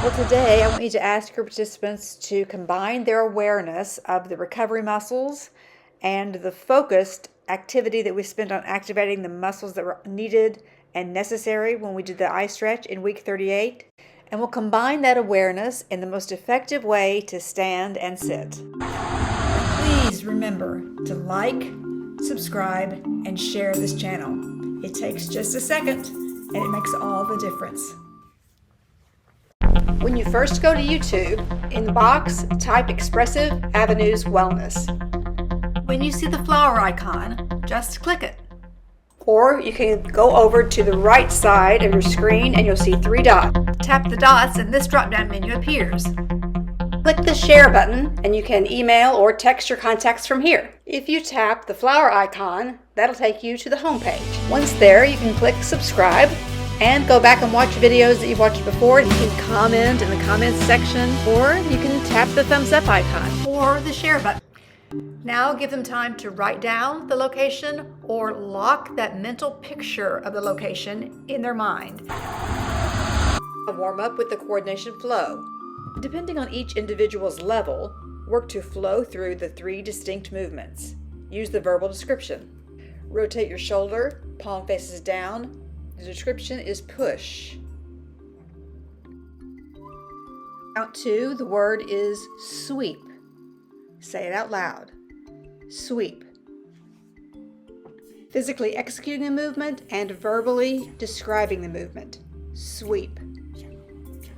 Well, today I want you to ask your participants to combine their awareness of the recovery muscles and the focused activity that we spent on activating the muscles that were needed and necessary when we did the eye stretch in week 38. And we'll combine that awareness in the most effective way to stand and sit. Please remember to like, subscribe, and share this channel. It takes just a second, and it makes all the difference. When you first go to YouTube, in the box, type Expressive Avenues Wellness. When you see the flower icon, just click it. Or you can go over to the right side of your screen and you'll see 3 dots. Tap the dots and this drop-down menu appears. Click the share button and you can email or text your contacts from here. If you tap the flower icon, that'll take you to the home page. Once there, you can click subscribe and go back and watch videos that you've watched before. You can comment in the comments section, or you can tap the thumbs up icon or the share button. Now give them time to write down the location or lock that mental picture of the location in their mind. Warm up with the coordination flow. Depending on each individual's level, work to flow through the 3 distinct movements. Use the verbal description. Rotate your shoulder, palm faces down. The description is push. Count 2, the word is sweep. Say it out loud. Sweep. Physically executing the movement and verbally describing the movement. Sweep.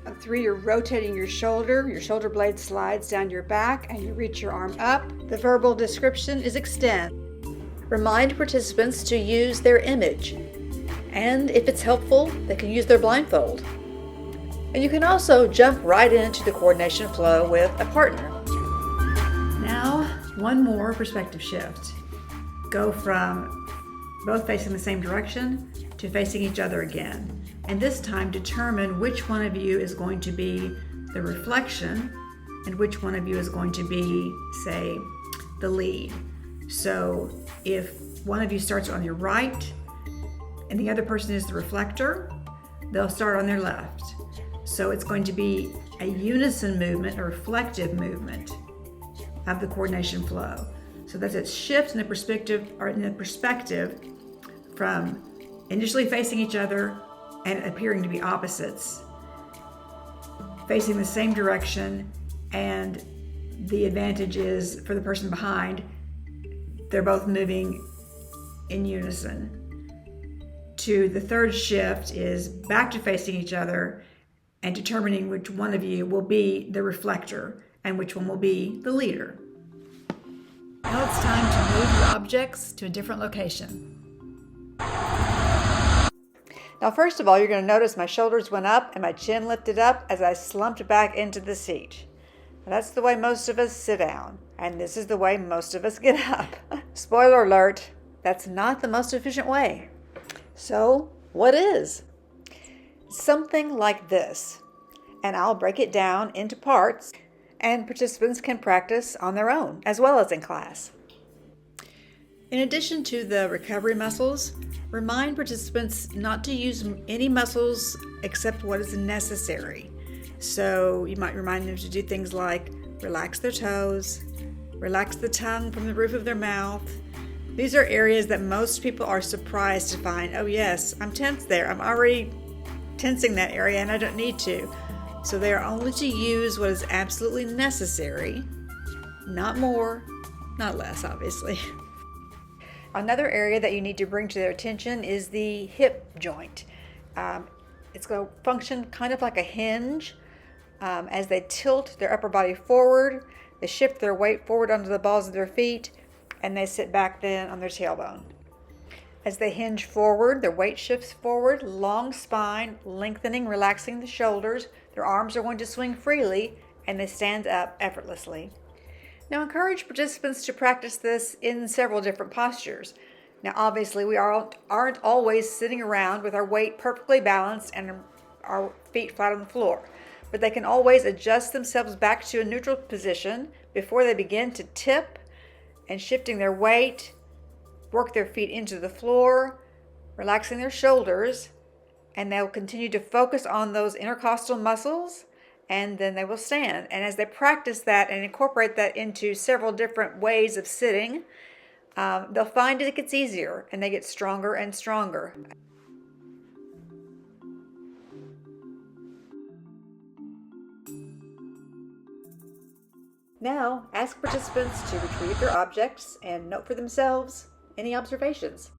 On 3, you're rotating your shoulder blade slides down your back and you reach your arm up. The verbal description is extend. Remind participants to use their image. And if it's helpful, they can use their blindfold. And you can also jump right into the coordination flow with a partner. Now, one more perspective shift. Go from both facing the same direction to facing each other again. And this time determine which one of you is going to be the reflection and which one of you is going to be, say, the lead. So if one of you starts on your right and the other person is the reflector, they'll start on their left. So it's going to be a unison movement, a reflective movement of the coordination flow. So that's a shift in the perspective from initially facing each other and appearing to be opposites, facing the same direction, and the advantage is for the person behind, they're both moving in unison. To the third shift is back to facing each other and determining which one of you will be the reflector and which one will be the leader. Now it's time to move your objects to a different location. Now first of all, you're going to notice my shoulders went up and my chin lifted up as I slumped back into the seat. Now, that's the way most of us sit down, and this is the way most of us get up. Spoiler alert, that's not the most efficient way. So, what is? Something like this, and I'll break it down into parts, and participants can practice on their own as well as in class. In addition to the recovery muscles, remind participants not to use any muscles except what is necessary. So you might remind them to do things like relax their toes, relax the tongue from the roof of their mouth. These are areas that most people are surprised to find, oh yes, I'm tense there. I'm already tensing that area and I don't need to. So they are only to use what is absolutely necessary, not more, not less, obviously. Another area that you need to bring to their attention is the hip joint. It's going to function kind of like a hinge. As they tilt their upper body forward, they shift their weight forward onto the balls of their feet, and they sit back then on their tailbone. As they hinge forward, their weight shifts forward, long spine, lengthening, relaxing the shoulders. Their arms are going to swing freely, and they stand up effortlessly. Now, encourage participants to practice this in several different postures. Now, obviously, we aren't always sitting around with our weight perfectly balanced and our feet flat on the floor, but they can always adjust themselves back to a neutral position before they begin to tip, and shifting their weight, work their feet into the floor, relaxing their shoulders, and they'll continue to focus on those intercostal muscles and then they will stand. And as they practice that and incorporate that into several different ways of sitting, they'll find it gets easier and they get stronger and stronger. Now, ask participants to retrieve their objects and note for themselves any observations.